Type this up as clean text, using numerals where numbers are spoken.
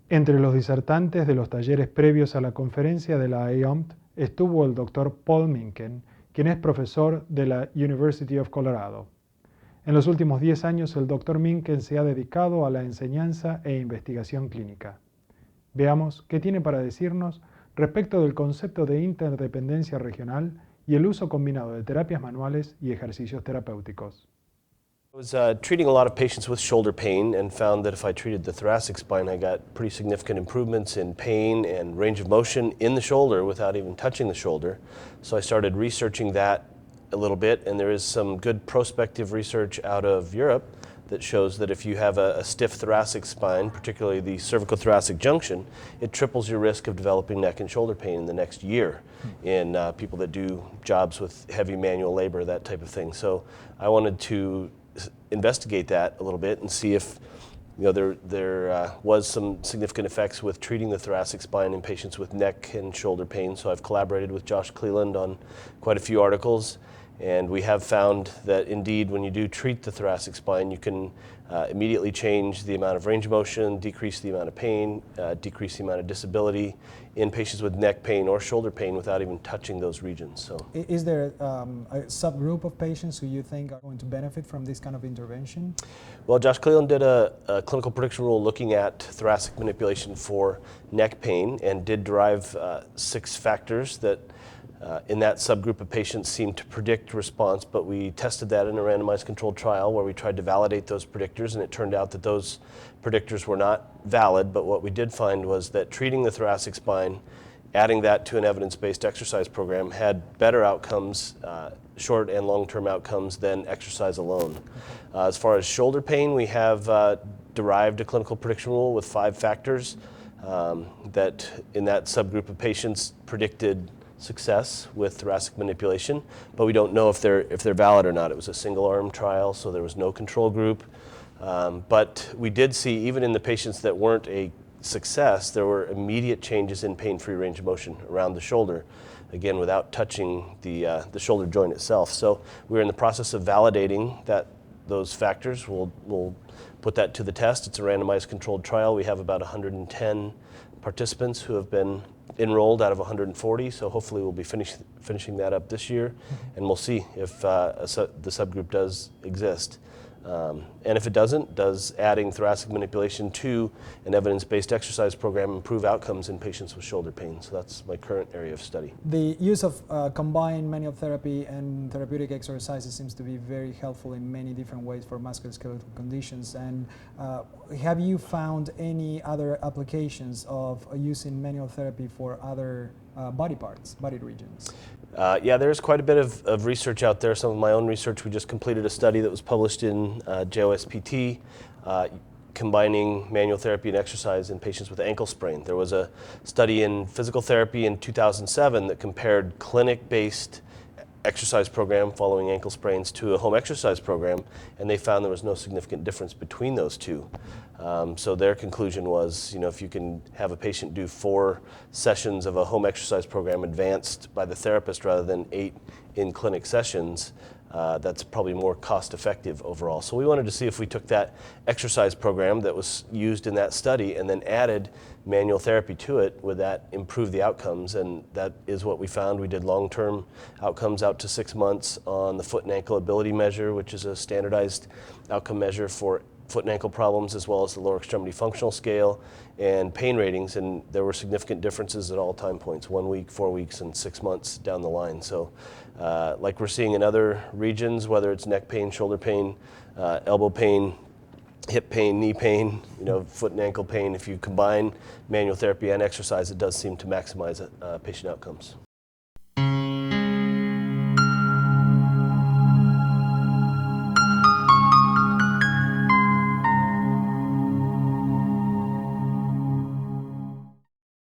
Entre los disertantes de los talleres previos a la conferencia de la AAOMPT estuvo el Dr. Paul Mintken, quien es profesor de la University of Colorado. En los últimos 10 años, el Dr. Mintken se ha dedicado a la enseñanza e investigación clínica. Veamos qué tiene para decirnos respecto del concepto de interdependencia regional y el uso combinado de terapias manuales y ejercicios terapéuticos. I was treating a lot of patients with shoulder pain and found that if I treated the thoracic spine, I got pretty significant improvements in pain and range of motion in the shoulder without even touching the shoulder. So I started researching that a little bit, and there is some good prospective research out of Europe that shows that if you have a stiff thoracic spine, particularly the cervical-thoracic junction, it triples your risk of developing neck and shoulder pain in the next year in people that do jobs with heavy manual labor, that type of thing. So I wanted to investigate that a little bit and see if there was some significant effects with treating the thoracic spine in patients with neck and shoulder pain. So I've collaborated with Josh Cleland on quite a few articles, and we have found that indeed when you do treat the thoracic spine, you can immediately change the amount of range of motion, decrease the amount of pain, decrease the amount of disability in patients with neck pain or shoulder pain without even touching those regions. So, is there a subgroup of patients who you think are going to benefit from this kind of intervention? Well, Josh Cleland did a clinical prediction rule looking at thoracic manipulation for neck pain and did derive 6 factors that in that subgroup of patients seemed to predict response, but we tested that in a randomized controlled trial where we tried to validate those predictors, and it turned out that those predictors were not valid. But what we did find was that treating the thoracic spine, adding that to an evidence-based exercise program, had better outcomes, short and long-term outcomes, than exercise alone. As far as shoulder pain, we have derived a clinical prediction rule with 5 factors that in that subgroup of patients predicted success with thoracic manipulation, but we don't know if they're valid or not. It was a single-arm trial, so there was no control group. But we did see, even in the patients that weren't a success, there were immediate changes in pain-free range of motion around the shoulder, again without touching the shoulder joint itself. So we're in the process of validating those factors. We'll put that to the test. It's a randomized controlled trial. We have about 110 participants who have been enrolled out of 140, so hopefully we'll be finishing that up this year, and we'll see if the subgroup does exist. And if it doesn't, does adding thoracic manipulation to an evidence-based exercise program improve outcomes in patients with shoulder pain? So that's my current area of study. The use of combined manual therapy and therapeutic exercises seems to be very helpful in many different ways for musculoskeletal conditions. And have you found any other applications of using manual therapy for other body parts, body regions? Yeah, there's quite a bit of research out there. Some of my own research. We just completed a study that was published in JOSPT combining manual therapy and exercise in patients with ankle sprain. There was a study in physical therapy in 2007 that compared clinic-based exercise program following ankle sprains to a home exercise program, and they found there was no significant difference between those two. So their conclusion was, if you can have a patient do 4 sessions of a home exercise program advanced by the therapist rather than 8 in-clinic sessions, that's probably more cost-effective overall. So we wanted to see if we took that exercise program that was used in that study and then added manual therapy to it, would that improve the outcomes? And that is what we found. We did long-term outcomes out to 6 months on the foot and ankle ability measure, which is a standardized outcome measure for foot and ankle problems, as well as the lower extremity functional scale and pain ratings, and there were significant differences at all time points, 1 week, 4 weeks, and 6 months down the line. So like we're seeing in other regions, whether it's neck pain, shoulder pain, elbow pain, hip pain, knee pain, foot and ankle pain, if you combine manual therapy and exercise, it does seem to maximize patient outcomes.